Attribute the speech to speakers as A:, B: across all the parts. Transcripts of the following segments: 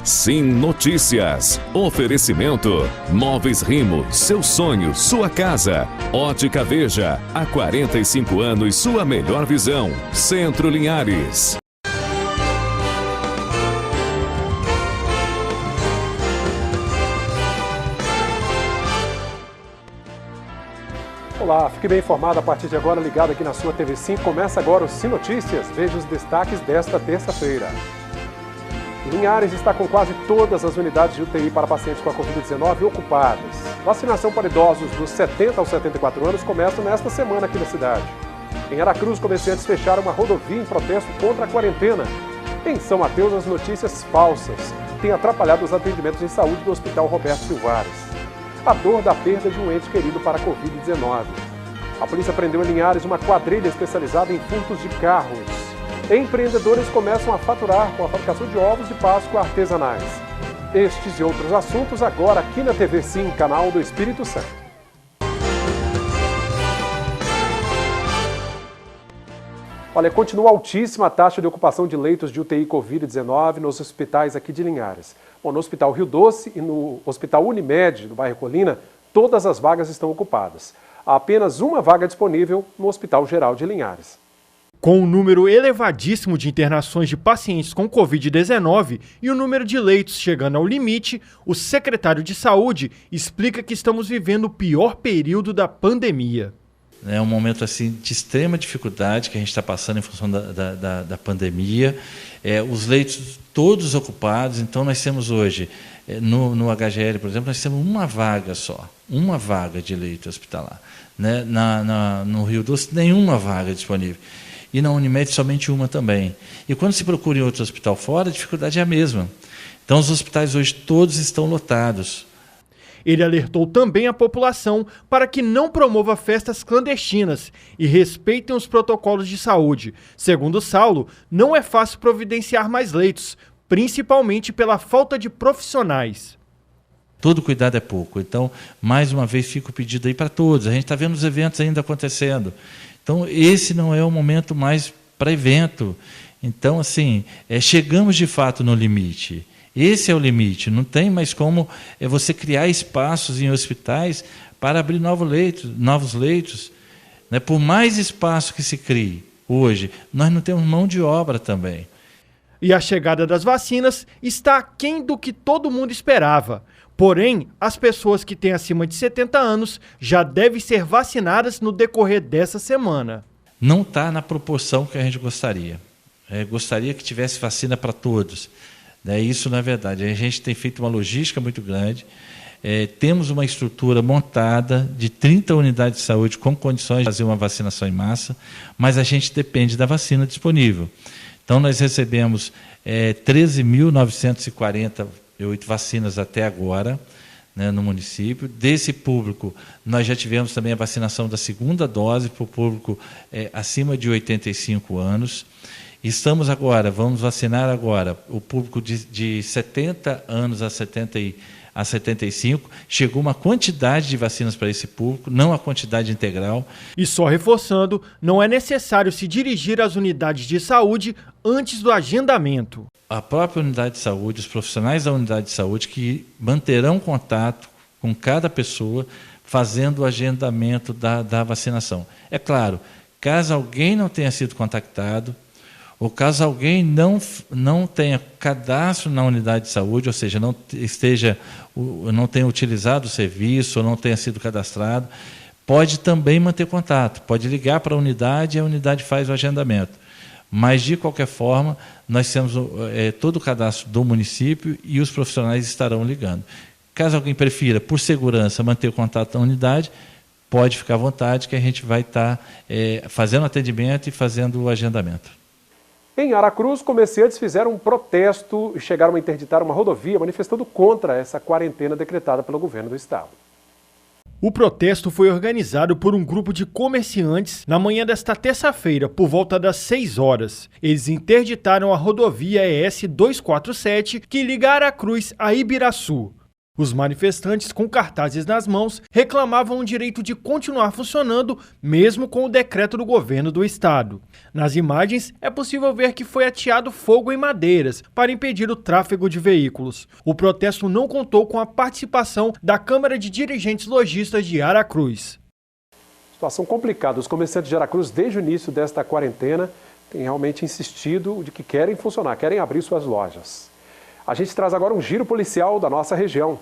A: Sim Notícias. Oferecimento. Móveis Rimo, seu sonho, sua casa. Ótica Veja, há 45 anos sua melhor visão. Centro Linhares.
B: Olá, fique bem informado a partir de agora, ligado aqui na sua TV5. Começa agora o Sim Notícias. Veja os destaques desta terça-feira. Linhares está com quase todas as unidades de UTI para pacientes com a Covid-19 ocupadas. Vacinação para idosos dos 70 aos 74 anos começa nesta semana aqui na cidade. Em Aracruz, comerciantes fecharam uma rodovia em protesto contra a quarentena. Em São Mateus, as notícias falsas têm atrapalhado os atendimentos em saúde do Hospital Roberto Silvares. A dor da perda de um ente querido para a Covid-19. A polícia prendeu em Linhares uma quadrilha especializada em furtos de carros. Empreendedores começam a faturar com a fabricação de ovos de Páscoa artesanais. Estes e outros assuntos agora aqui na TV Sim, canal do Espírito Santo. Olha, continua altíssima a taxa de ocupação de leitos de UTI Covid-19 nos hospitais aqui de Linhares. Bom, no Hospital Rio Doce e no Hospital Unimed, do bairro Colina, todas as vagas estão ocupadas. Há apenas uma vaga disponível no Hospital Geral de Linhares.
C: Com um número elevadíssimo de internações de pacientes com Covid-19 e o número de leitos chegando ao limite, o secretário de Saúde explica que estamos vivendo o pior período da pandemia.
D: É um momento assim, de extrema dificuldade que a gente está passando em função da pandemia. Os leitos todos ocupados, então nós temos hoje, no HGL, por exemplo, nós temos uma vaga só, uma vaga de leito hospitalar. Né? No Rio Doce, nenhuma vaga disponível. E na Unimed, somente uma também. E quando se procura em outro hospital fora, a dificuldade é a mesma. Então, os hospitais hoje todos estão lotados.
C: Ele alertou também a população para que não promova festas clandestinas e respeitem os protocolos de saúde. Segundo Saulo, não é fácil providenciar mais leitos, principalmente pela falta de profissionais.
D: Todo cuidado é pouco. Então, mais uma vez, fica o pedido aí para todos. A gente está vendo os eventos ainda acontecendo. Então, esse não é o momento mais para evento. Então, assim, chegamos de fato no limite. Esse é o limite. Não tem mais como você criar espaços em hospitais para abrir novos leitos. Né? Por mais espaço que se crie hoje, nós não temos mão de obra também.
C: E a chegada das vacinas está aquém do que todo mundo esperava. Porém, as pessoas que têm acima de 70 anos já devem ser vacinadas no decorrer dessa semana.
D: Não está na proporção que a gente gostaria. Gostaria que tivesse vacina para todos. Isso, na verdade, a gente tem feito uma logística muito grande. Temos uma estrutura montada de 30 unidades de saúde com condições de fazer uma vacinação em massa, mas a gente depende da vacina disponível. Então, nós recebemos 13.948 vacinas até agora, né, no município. Desse público, nós já tivemos também a vacinação da segunda dose para o público acima de 85 anos. Vamos vacinar agora o público de 70 anos a 75. Chegou uma quantidade de vacinas para esse público, não a quantidade integral.
C: E só reforçando, não é necessário se dirigir às unidades de saúde antes do agendamento.
D: A própria unidade de saúde, os profissionais da unidade de saúde que manterão contato com cada pessoa, fazendo o agendamento da vacinação. É claro, caso alguém não tenha sido contactado, ou caso alguém não tenha cadastro na unidade de saúde, ou seja, não tenha utilizado o serviço, ou não tenha sido cadastrado, pode também manter contato, pode ligar para a unidade e a unidade faz o agendamento. Mas, de qualquer forma, nós temos todo o cadastro do município e os profissionais estarão ligando. Caso alguém prefira, por segurança, manter o contato da unidade, pode ficar à vontade que a gente vai estar fazendo atendimento e fazendo o agendamento.
B: Em Aracruz, comerciantes fizeram um protesto e chegaram a interditar uma rodovia manifestando contra essa quarentena decretada pelo governo do estado.
C: O protesto foi organizado por um grupo de comerciantes na manhã desta terça-feira, por volta das 6 horas. Eles interditaram a rodovia ES 247, que liga Aracruz a Ibiraçu. Os manifestantes, com cartazes nas mãos, reclamavam o direito de continuar funcionando, mesmo com o decreto do governo do estado. Nas imagens, é possível ver que foi ateado fogo em madeiras para impedir o tráfego de veículos. O protesto não contou com a participação da Câmara de Dirigentes Lojistas de Aracruz.
B: Situação complicada. Os comerciantes de Aracruz, desde o início desta quarentena, têm realmente insistido de que querem funcionar, querem abrir suas lojas. A gente traz agora um giro policial da nossa região.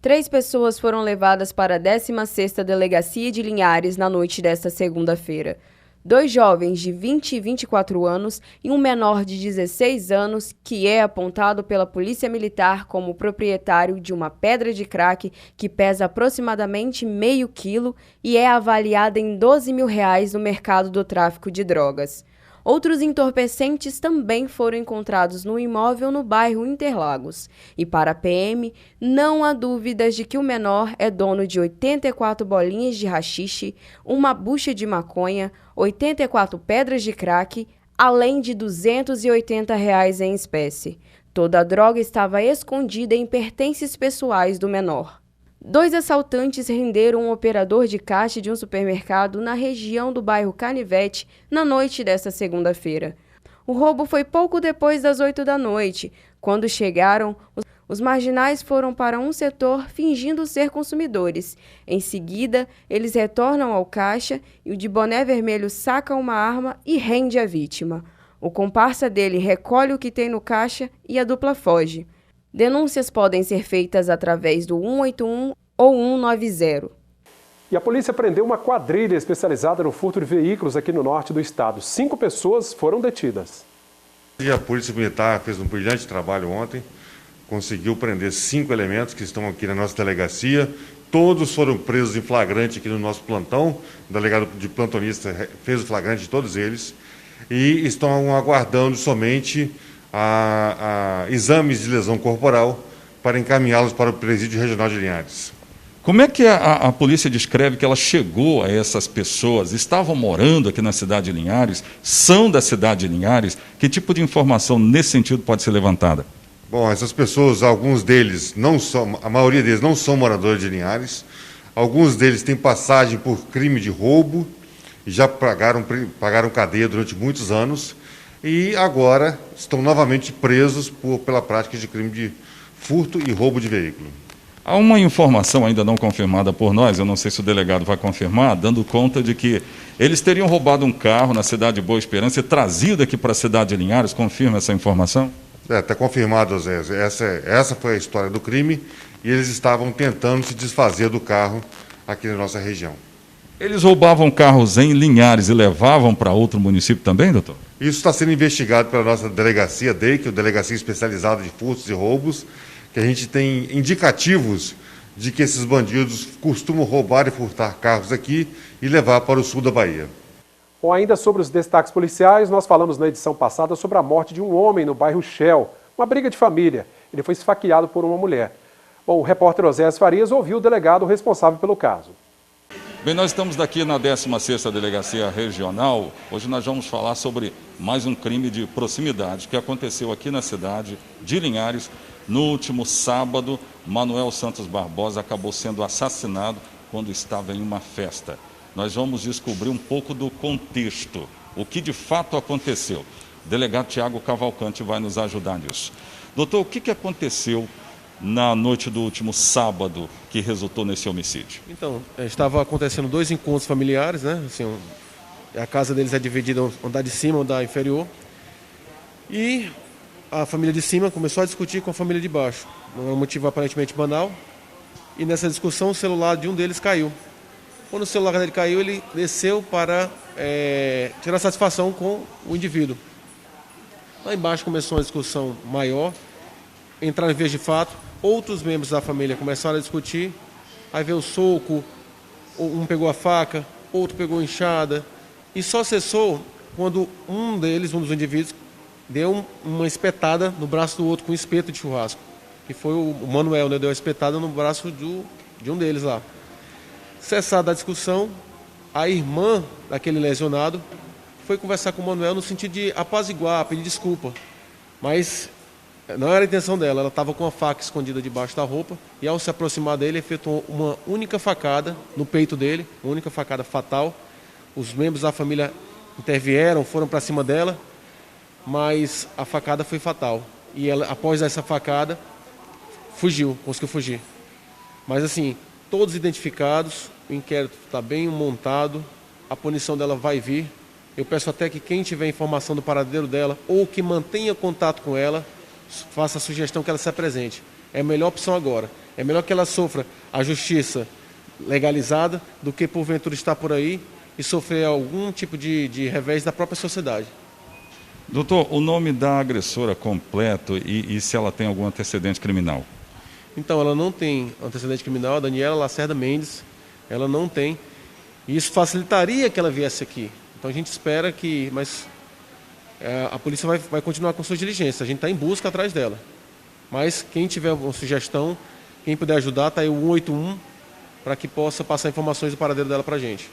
E: 3 pessoas foram levadas para a 16ª Delegacia de Linhares na noite desta segunda-feira. 2 jovens de 20 e 24 anos e um menor de 16 anos, que é apontado pela Polícia Militar como proprietário de uma pedra de crack que pesa aproximadamente meio quilo e é avaliada em R$12 mil no mercado do tráfico de drogas. Outros entorpecentes também foram encontrados no imóvel no bairro Interlagos. E para a PM, não há dúvidas de que o menor é dono de 84 bolinhas de haxixe, uma bucha de maconha, 84 pedras de crack, além de R$280 em espécie. Toda a droga estava escondida em pertences pessoais do menor. 2 assaltantes renderam um operador de caixa de um supermercado na região do bairro Canivete na noite desta segunda-feira. O roubo foi pouco depois das 8 da noite. Quando chegaram, os marginais foram para um setor fingindo ser consumidores. Em seguida, eles retornam ao caixa e o de boné vermelho saca uma arma e rende a vítima. O comparsa dele recolhe o que tem no caixa e a dupla foge. Denúncias podem ser feitas através do 181 ou 190.
B: E a polícia prendeu uma quadrilha especializada no furto de veículos aqui no norte do estado. 5 pessoas foram detidas.
F: E a Polícia Militar fez um brilhante trabalho ontem, conseguiu prender 5 elementos que estão aqui na nossa delegacia. Todos foram presos em flagrante aqui no nosso plantão. O delegado de plantonista fez o flagrante de todos eles e estão aguardando somente a exames de lesão corporal para encaminhá-los para o Presídio Regional de Linhares.
G: Como é que a polícia descreve que ela chegou a essas pessoas? Estavam morando aqui na cidade de Linhares? São da cidade de Linhares? Que tipo de informação nesse sentido pode ser levantada?
F: Bom, essas pessoas, alguns deles não são, a maioria deles não são moradores de Linhares. Alguns deles têm passagem por crime de roubo e já pagaram cadeia durante muitos anos. E agora estão novamente presos pela prática de crime de furto e roubo de veículo.
G: Há uma informação ainda não confirmada por nós, eu não sei se o delegado vai confirmar, dando conta de que eles teriam roubado um carro na cidade de Boa Esperança e trazido aqui para a cidade de Linhares. Confirma essa informação?
F: Está confirmado, Zé. Essa foi a história do crime e eles estavam tentando se desfazer do carro aqui na nossa região.
G: Eles roubavam carros em Linhares e levavam para outro município também, doutor?
F: Isso está sendo investigado pela nossa delegacia DEIC, a Delegacia Especializada de Furtos e Roubos, que a gente tem indicativos de que esses bandidos costumam roubar e furtar carros aqui e levar para o sul da Bahia.
B: Bom, ainda sobre os destaques policiais, nós falamos na edição passada sobre a morte de um homem no bairro Shell, uma briga de família. Ele foi esfaqueado por uma mulher. Bom, o repórter Oséias Farias ouviu o delegado responsável pelo caso.
G: Bem, nós estamos aqui na 16ª Delegacia Regional. Hoje nós vamos falar sobre mais um crime de proximidade que aconteceu aqui na cidade de Linhares. No último sábado, Manuel Santos Barbosa acabou sendo assassinado quando estava em uma festa. Nós vamos descobrir um pouco do contexto, o que de fato aconteceu. O delegado Tiago Cavalcante vai nos ajudar nisso. Doutor, o que aconteceu na noite do último sábado que resultou nesse homicídio?
H: Então, estava acontecendo 2 encontros familiares, né? Assim, a casa deles é dividida, andar de cima, andar inferior. E a família de cima começou a discutir com a família de baixo. Não é um motivo aparentemente banal. E nessa discussão o celular de um deles caiu. Quando o celular dele caiu, ele desceu para tirar satisfação com o indivíduo. Lá embaixo começou uma discussão maior. Entraram em vias de fato, outros membros da família começaram a discutir, aí veio o soco, um pegou a faca, outro pegou a enxada, e só cessou quando um dos indivíduos, deu uma espetada no braço do outro com um espeto de churrasco, que foi o Manuel, né? Deu uma espetada no braço de um deles lá. Cessada a discussão, a irmã daquele lesionado foi conversar com o Manuel no sentido de apaziguar, pedir desculpa, mas Não era a intenção dela, ela estava com a faca escondida debaixo da roupa e ao se aproximar dele, efetuou uma única facada no peito dele, uma única facada fatal. Os membros da família intervieram, foram para cima dela, mas a facada foi fatal. E ela, após essa facada, fugiu, conseguiu fugir. Mas assim, todos identificados, o inquérito está bem montado, a punição dela vai vir. Eu peço até que quem tiver informação do paradeiro dela ou que mantenha contato com ela, faça a sugestão que ela se apresente. É a melhor opção agora. É melhor que ela sofra a justiça legalizada do que porventura estar por aí e sofrer algum tipo de revés da própria sociedade.
G: Doutor, o nome da agressora completo e se ela tem algum antecedente criminal?
H: Então, ela não tem antecedente criminal, a Daniela Lacerda Mendes, ela não tem. E isso facilitaria que ela viesse aqui. Então a gente espera que, mas a polícia vai continuar com suas diligências, a gente está em busca atrás dela. Mas quem tiver uma sugestão, quem puder ajudar, está aí o 181 para que possa passar informações do paradeiro dela para a gente.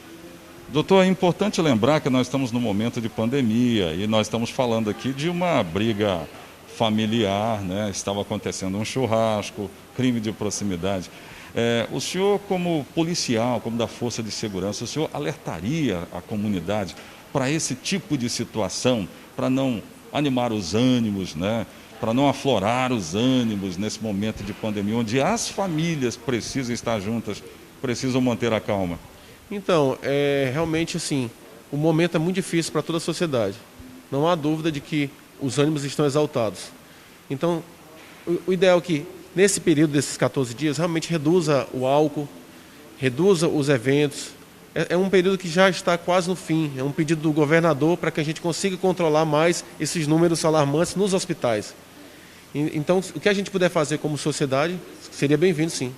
G: Doutor, é importante lembrar que nós estamos num momento de pandemia e nós estamos falando aqui de uma briga familiar, né? Estava acontecendo um churrasco, crime de proximidade. O senhor, como policial, como da Força de Segurança, o senhor alertaria a comunidade para esse tipo de situação, para não animar os ânimos, né? Para não aflorar os ânimos nesse momento de pandemia, onde as famílias precisam estar juntas, precisam manter a calma?
H: Então, realmente assim, o momento é muito difícil para toda a sociedade. Não há dúvida de que os ânimos estão exaltados. Então, o ideal é que, nesse período desses 14 dias, realmente reduza o álcool, reduza os eventos. É um período que já está quase no fim. É um pedido do governador para que a gente consiga controlar mais esses números alarmantes nos hospitais. Então, o que a gente puder fazer como sociedade seria bem-vindo, sim.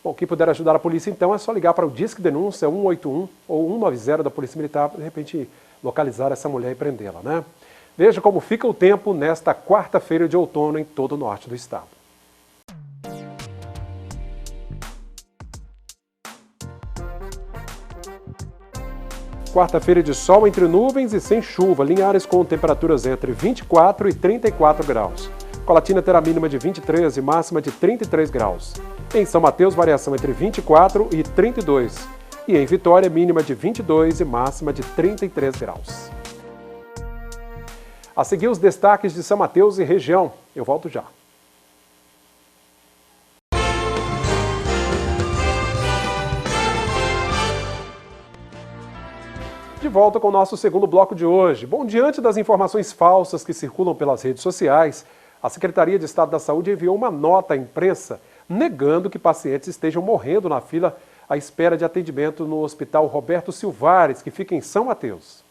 B: Bom, quem puder ajudar a polícia, então, é só ligar para o Disque Denúncia 181 ou 190 da Polícia Militar para, de repente, localizar essa mulher e prendê-la, né? Veja como fica o tempo nesta quarta-feira de outono em todo o norte do estado. Quarta-feira de sol entre nuvens e sem chuva, Linhares com temperaturas entre 24 e 34 graus. Colatina terá mínima de 23 e máxima de 33 graus. Em São Mateus, variação entre 24 e 32. E em Vitória, mínima de 22 e máxima de 33 graus. A seguir, os destaques de São Mateus e região. Eu volto já. De volta com o nosso segundo bloco de hoje. Bom, diante das informações falsas que circulam pelas redes sociais, a Secretaria de Estado da Saúde enviou uma nota à imprensa negando que pacientes estejam morrendo na fila à espera de atendimento no Hospital Roberto Silvares, que fica em São Mateus.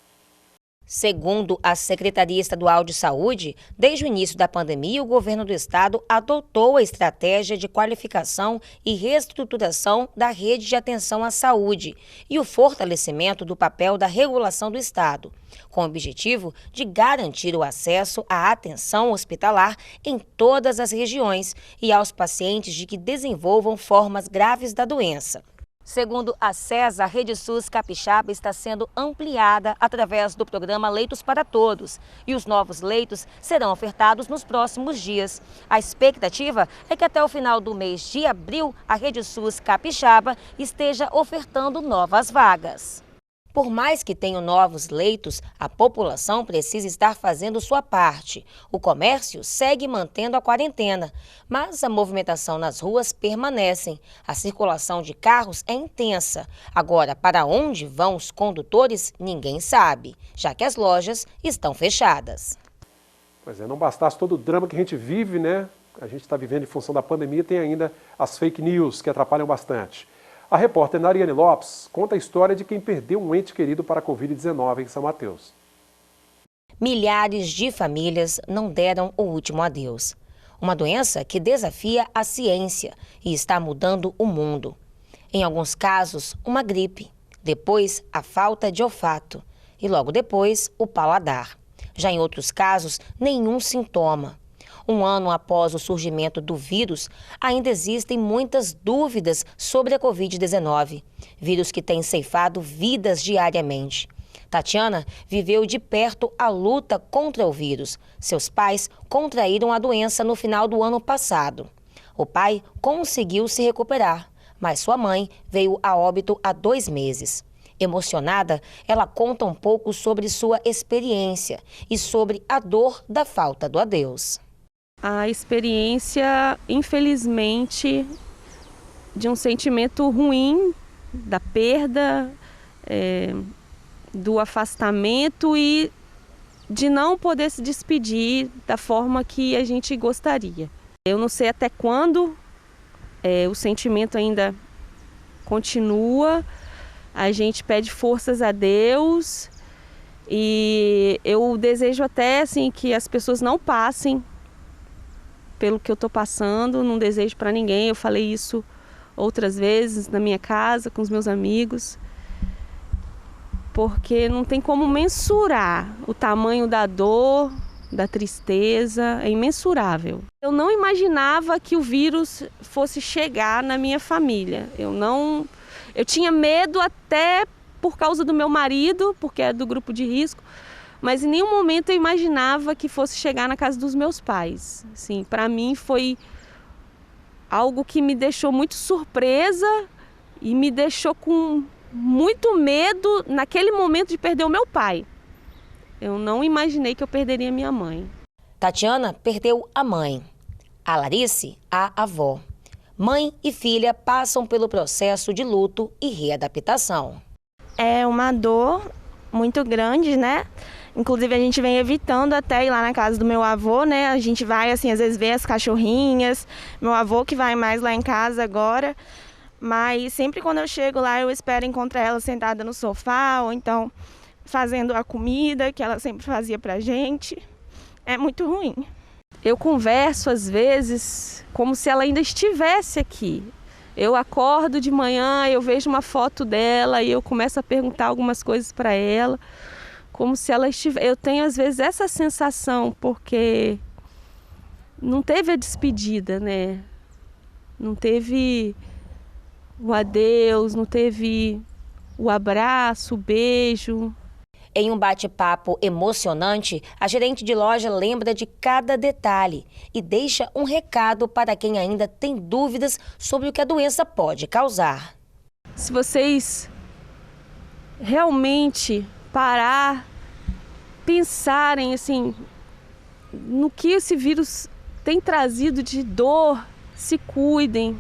I: Segundo a Secretaria Estadual de Saúde, desde o início da pandemia, o governo do estado adotou a estratégia de qualificação e reestruturação da rede de atenção à saúde e o fortalecimento do papel da regulação do estado, com o objetivo de garantir o acesso à atenção hospitalar em todas as regiões e aos pacientes de que desenvolvam formas graves da doença. Segundo a CESA, a Rede SUS Capixaba está sendo ampliada através do programa Leitos para Todos e os novos leitos serão ofertados nos próximos dias. A expectativa é que até o final do mês de abril, a Rede SUS Capixaba esteja ofertando novas vagas. Por mais que tenham novos leitos, a população precisa estar fazendo sua parte. O comércio segue mantendo a quarentena, mas a movimentação nas ruas permanece. A circulação de carros é intensa. Agora, para onde vão os condutores, ninguém sabe, já que as lojas estão fechadas.
B: Pois é, não bastasse todo o drama que a gente vive, né? A gente está vivendo em função da pandemia, tem ainda as fake news que atrapalham bastante. A repórter Nariane Lopes conta a história de quem perdeu um ente querido para a Covid-19 em São Mateus.
I: Milhares de famílias não deram o último adeus. Uma doença que desafia a ciência e está mudando o mundo. Em alguns casos, uma gripe. Depois, a falta de olfato. E logo depois, o paladar. Já em outros casos, nenhum sintoma. Um ano após o surgimento do vírus, ainda existem muitas dúvidas sobre a Covid-19, vírus que tem ceifado vidas diariamente. Tatiana viveu de perto a luta contra o vírus. Seus pais contraíram a doença no final do ano passado. O pai conseguiu se recuperar, mas sua mãe veio a óbito há 2 meses. Emocionada, ela conta um pouco sobre sua experiência e sobre a dor da falta do adeus.
J: A experiência, infelizmente, de um sentimento ruim, da perda, do afastamento e de não poder se despedir da forma que a gente gostaria. Eu não sei até quando o sentimento ainda continua, a gente pede forças a Deus e eu desejo até assim, que as pessoas não passem pelo que eu estou passando, não desejo para ninguém. Eu falei isso outras vezes na minha casa, com os meus amigos, porque não tem como mensurar o tamanho da dor, da tristeza, é imensurável. Eu não imaginava que o vírus fosse chegar na minha família. Eu tinha medo até por causa do meu marido, porque é do grupo de risco, mas em nenhum momento eu imaginava que fosse chegar na casa dos meus pais. Assim, para mim foi algo que me deixou muito surpresa e me deixou com muito medo naquele momento de perder o meu pai. Eu não imaginei que eu perderia minha mãe.
I: Tatiana perdeu a mãe, a Larice, a avó. Mãe e filha passam pelo processo de luto e readaptação.
K: É uma dor muito grande, né? Inclusive a gente vem evitando até ir lá na casa do meu avô, né? A gente vai, assim, às vezes ver as cachorrinhas. Meu avô que vai mais lá em casa agora. Mas sempre quando eu chego lá, eu espero encontrar ela sentada no sofá ou então fazendo a comida que ela sempre fazia pra gente. É muito ruim.
J: Eu converso às vezes como se ela ainda estivesse aqui. Eu acordo de manhã, eu vejo uma foto dela e eu começo a perguntar algumas coisas para ela, como se ela estivesse. Eu tenho às vezes essa sensação, porque não teve a despedida, né? Não teve o adeus, não teve o abraço, o beijo.
I: Em um bate-papo emocionante, a gerente de loja lembra de cada detalhe e deixa um recado para quem ainda tem dúvidas sobre o que a doença pode causar.
J: Se vocês realmente pensarem assim, no que esse vírus tem trazido de dor, se cuidem.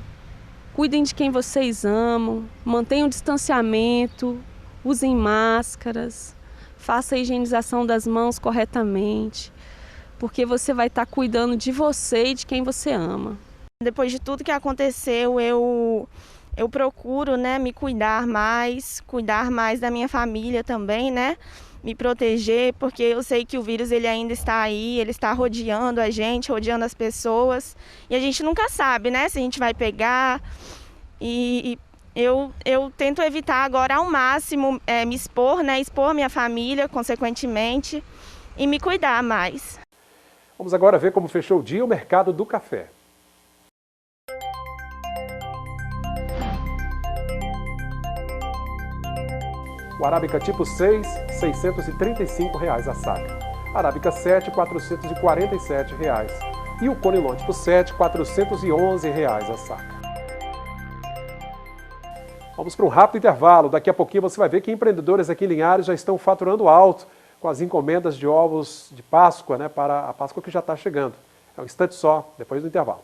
J: Cuidem de quem vocês amam, mantenham o distanciamento, usem máscaras. Faça a higienização das mãos corretamente, porque você vai estar cuidando de você e de quem você ama.
K: Depois de tudo que aconteceu, eu procuro, né, me cuidar mais da minha família também, né? Me proteger, porque eu sei que o vírus ele ainda está aí, ele está rodeando a gente, rodeando as pessoas. E a gente nunca sabe, né, se a gente vai pegar. E eu tento evitar agora ao máximo me expor, né? Expor minha família, consequentemente, e me cuidar mais.
B: Vamos agora ver como fechou o dia o mercado do café. O Arábica tipo 6, R$ 635 a saca. Arábica 7, R$ 447. E o Conilon tipo 7, R$ 411 a saca. Vamos para um rápido intervalo. Daqui a pouquinho você vai ver que empreendedores aqui em Linhares já estão faturando alto com as encomendas de ovos de Páscoa, né, para a Páscoa que já está chegando. É um instante só, depois do intervalo.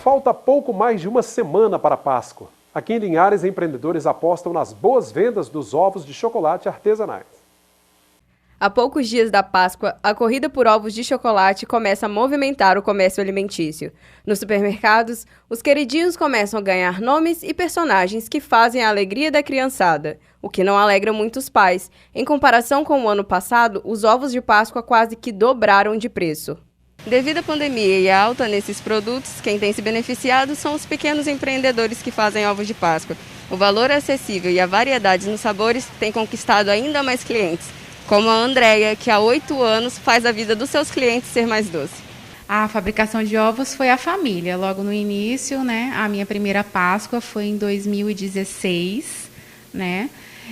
B: Falta pouco mais de uma semana para a Páscoa. Aqui em Linhares, empreendedores apostam nas boas vendas dos ovos de chocolate artesanais.
E: Há poucos dias da Páscoa, a corrida por ovos de chocolate começa a movimentar o comércio alimentício. Nos supermercados, os queridinhos começam a ganhar nomes e personagens que fazem a alegria da criançada, o que não alegra muitos pais. Em comparação com o ano passado, os ovos de Páscoa quase que dobraram de preço. Devido à pandemia e à alta nesses produtos, quem tem se beneficiado são os pequenos empreendedores que fazem ovos de Páscoa. O valor acessível e a variedade nos sabores têm conquistado ainda mais clientes, como a Andréia, que há 8 anos faz a vida dos seus clientes ser mais doce.
L: a fabricação de ovos foi a família. Logo no início, né, a minha primeira Páscoa foi em 2016, né?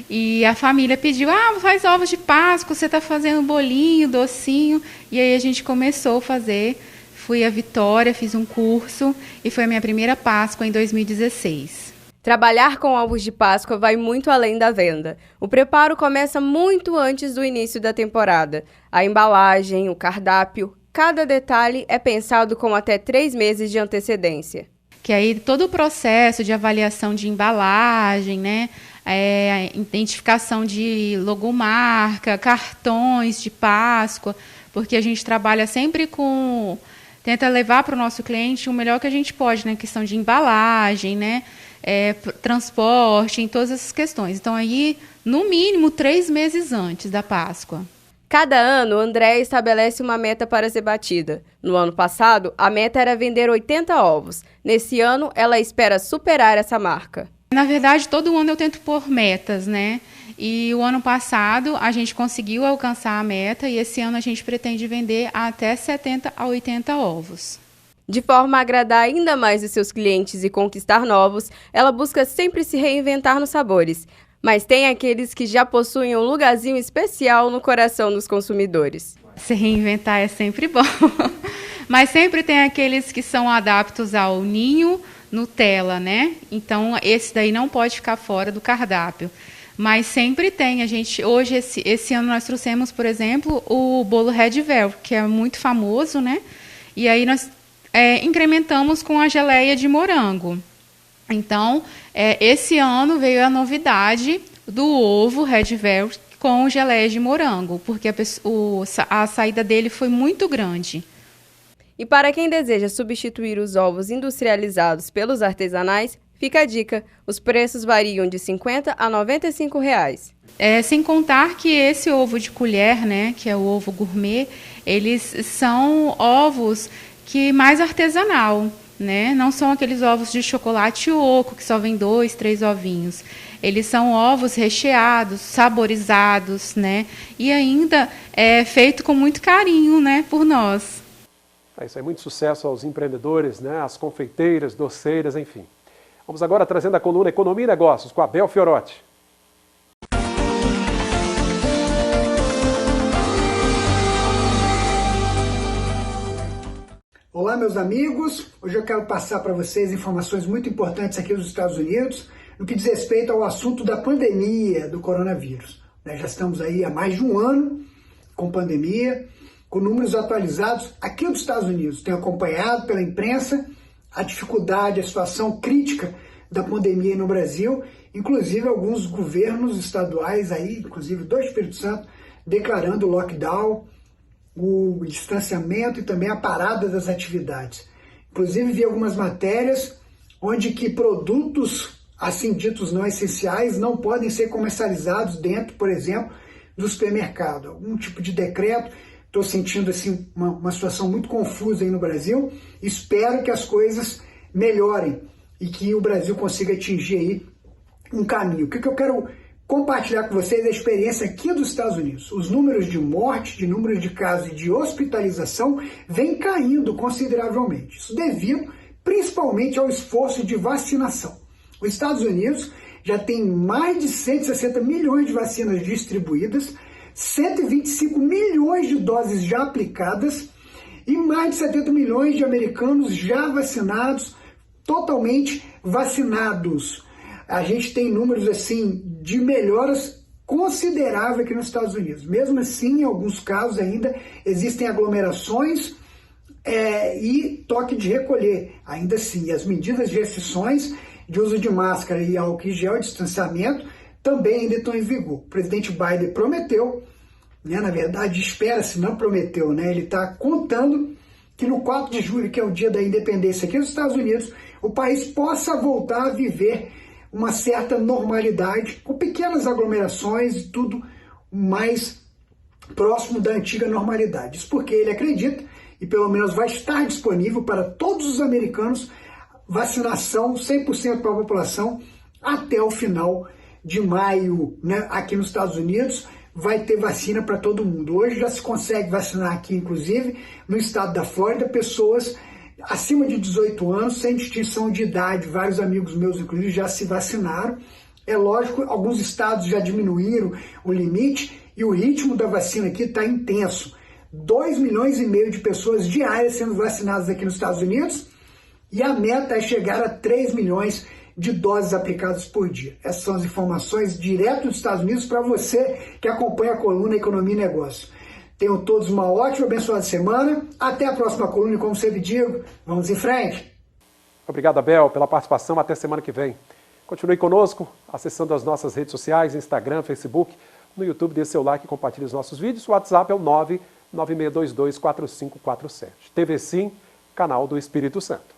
L: E a família pediu, faz ovos de Páscoa, você está fazendo bolinho, docinho. E aí a gente começou a fazer. Fui a Vitória, fiz um curso e foi a minha primeira Páscoa em 2016.
E: Trabalhar com ovos de Páscoa vai muito além da venda. O preparo começa muito antes do início da temporada. A embalagem, o cardápio, cada detalhe é pensado com até 3 meses de antecedência.
L: Que aí todo o processo de avaliação de embalagem, né? Identificação de logomarca, cartões de Páscoa, porque a gente trabalha sempre tenta levar para o nosso cliente o melhor que a gente pode, né? Questão de embalagem, né? Transporte, em todas essas questões. Então, aí, no mínimo, 3 meses antes da Páscoa.
E: Cada ano, Andréa estabelece uma meta para ser batida. No ano passado, a meta era vender 80 ovos. Nesse ano, ela espera superar essa marca.
L: Na verdade, todo ano eu tento pôr metas, né? E o ano passado a gente conseguiu alcançar a meta e esse ano a gente pretende vender até 70 a 80 ovos.
E: De forma a agradar ainda mais os seus clientes e conquistar novos, ela busca sempre se reinventar nos sabores. Mas tem aqueles que já possuem um lugarzinho especial no coração dos consumidores.
L: Se reinventar é sempre bom, mas sempre tem aqueles que são adaptos ao ninho, Nutella, né? Então, esse daí não pode ficar fora do cardápio. Mas sempre tem. Hoje, esse ano, nós trouxemos, por exemplo, o bolo Red Velvet, que é muito famoso, né? E aí nós incrementamos com a geleia de morango. Então, esse ano veio a novidade do ovo Red Velvet com geleia de morango, porque a saída dele foi muito grande.
E: E para quem deseja substituir os ovos industrializados pelos artesanais, fica a dica, os preços variam de R$ 50 a R$ 95.
L: Sem contar que esse ovo de colher, né, que é o ovo gourmet, eles são ovos que mais artesanal, né? Não são aqueles ovos de chocolate oco, que só vem 2, 3 ovinhos. Eles são ovos recheados, saborizados, né? E ainda é feito com muito carinho, né, por nós.
B: É isso aí, muito sucesso aos empreendedores, né, às confeiteiras, doceiras, enfim. Vamos agora trazendo a coluna Economia e Negócios com a Bel Fiorotti.
M: Olá, meus amigos. Hoje eu quero passar para vocês informações muito importantes aqui dos Estados Unidos no que diz respeito ao assunto da pandemia do coronavírus. Já estamos aí há mais de um ano com pandemia, com números atualizados aqui dos Estados Unidos. Tenho acompanhado pela imprensa a dificuldade, a situação crítica da pandemia no Brasil, inclusive alguns governos estaduais aí, inclusive do Espírito Santo, declarando lockdown, o distanciamento e também a parada das atividades. Inclusive vi algumas matérias onde que produtos assim ditos não essenciais não podem ser comercializados dentro, por exemplo, do supermercado. Algum tipo de decreto. Estou sentindo assim, uma situação muito confusa aí no Brasil. Espero que as coisas melhorem e que o Brasil consiga atingir aí um caminho. O que eu quero compartilhar com vocês é a experiência aqui dos Estados Unidos. Os números de morte, de números de casos e de hospitalização vêm caindo consideravelmente. Isso devido principalmente ao esforço de vacinação. Os Estados Unidos já tem mais de 160 milhões de vacinas distribuídas, 125 milhões de doses já aplicadas e mais de 70 milhões de americanos já vacinados, totalmente vacinados. A gente tem números assim de melhoras consideráveis aqui nos Estados Unidos. Mesmo assim, em alguns casos ainda existem aglomerações e toque de recolher. Ainda assim, as medidas de restrições de uso de máscara e álcool em gel, distanciamento, também ainda estão em vigor. O presidente Biden prometeu, né, na verdade espera-se, não prometeu, né, ele está contando que no 4 de julho, que é o dia da independência aqui nos Estados Unidos, o país possa voltar a viver uma certa normalidade, com pequenas aglomerações e tudo mais próximo da antiga normalidade. Isso porque ele acredita, e pelo menos vai estar disponível para todos os americanos, vacinação 100% para a população até o final de maio, né, aqui nos Estados Unidos. vai ter vacina para todo mundo. Hoje já se consegue vacinar aqui, inclusive, no estado da Flórida, pessoas acima de 18 anos, sem distinção de idade. Vários amigos meus, inclusive, já se vacinaram. É lógico, alguns estados já diminuíram o limite e o ritmo da vacina aqui está intenso. 2,5 milhões de pessoas diárias sendo vacinadas aqui nos Estados Unidos e a meta é chegar a 3 milhões de doses aplicadas por dia. Essas são as informações direto dos Estados Unidos para você que acompanha a coluna Economia e Negócio. Tenham todos uma ótima e abençoada semana. Até a próxima coluna e, como sempre digo, vamos em frente.
B: Obrigado, Abel, pela participação. Até semana que vem. Continue conosco, acessando as nossas redes sociais, Instagram, Facebook. No YouTube, dê seu like e compartilhe os nossos vídeos. O WhatsApp é o 996224547. TV Sim, canal do Espírito Santo.